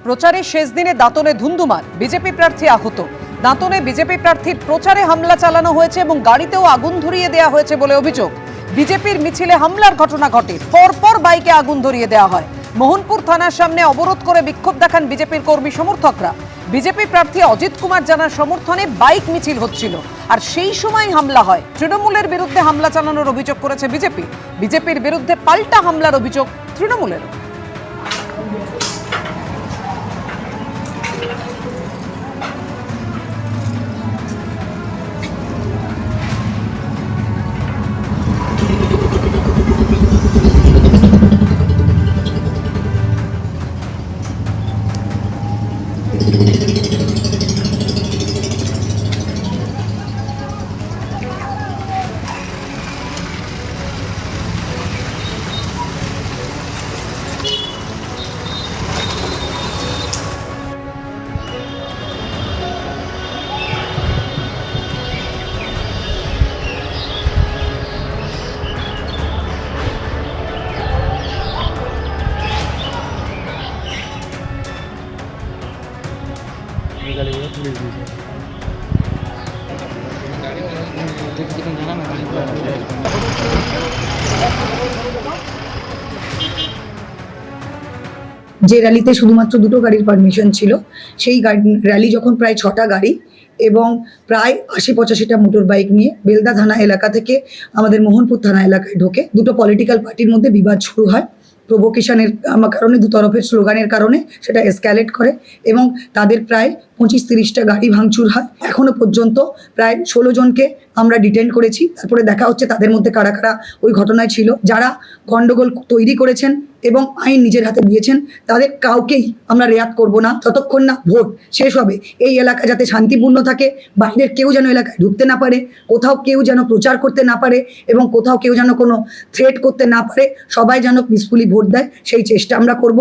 প্রচারের শেষ দিনে দাঁতনে ধুন্ধুমার, বিজেপি প্রার্থী আহত। দাঁতনে বিজেপি প্রার্থীর প্রচারে হামলা চালানো হয়েছে এবং গাড়িতেও আগুন ধরিয়ে দেওয়া হয়েছে বলে অভিযোগ। বিজেপির মিছিলে হামলার ঘটনা ঘটে, পরপর বাইকে আগুন ধরিয়ে দেওয়া হয়। মোহনপুর থানার সামনে অবরোধ করে বিক্ষোভ দেখান বিজেপির কর্মী সমর্থকরা। বিজেপি প্রার্থী অজিত কুমার জানার সমর্থনে বাইক মিছিল হচ্ছিল, আর সেই সময় হামলা হয়। তৃণমূলের বিরুদ্ধে হামলা চালানোর অভিযোগ করেছে বিজেপি। বিজেপির বিরুদ্ধে পাল্টা হামলার অভিযোগ তৃণমূলের। যে র্যালিতে শুধুমাত্র দুটো গাড়ির পারমিশন ছিল, সেই র্যালি যখন প্রায় 6টা গাড়ি এবং প্রায় 80-85টা মোটর বাইক নিয়ে বেলদা থানা এলাকা থেকে আমাদের মোহনপুর থানা এলাকায় ঢোকে, দুটো পলিটিক্যাল পার্টির মধ্যে বিবাদ শুরু হয়। প্রভোকেশনের কারণে, দুতরফের স্লোগানের কারণে সেটা এসক্যালেট করে এবং তাদের প্রায় 25-30টা গাড়ি ভাঙচুর হয়। এখনো পর্যন্ত প্রায় 16 জনকে আমরা ডিটেইন করেছি। তারপরে দেখা হচ্ছে তাদের মধ্যে কারা কারা ওই ঘটনায় ছিল। যারা গন্ডগোল তৈরি করেছেন এবং আইন নিজের হাতে দিয়েছেন, তাদের কাউকেই আমরা রেয়াত করব না যতক্ষণ না ভোট শেষ হবে। এই এলাকা যাতে শান্তিপূর্ণ থাকে, বাইরের কেউ যেন এলাকায় ঢুকতে না পারে, কোথাও কেউ যেন প্রচার করতে না পারে এবং কোথাও কেউ যেন কোনো থ্রেট করতে না পারে, সবাই যেন পিসফুলি ভোট দেয়, সেই চেষ্টা আমরা করব।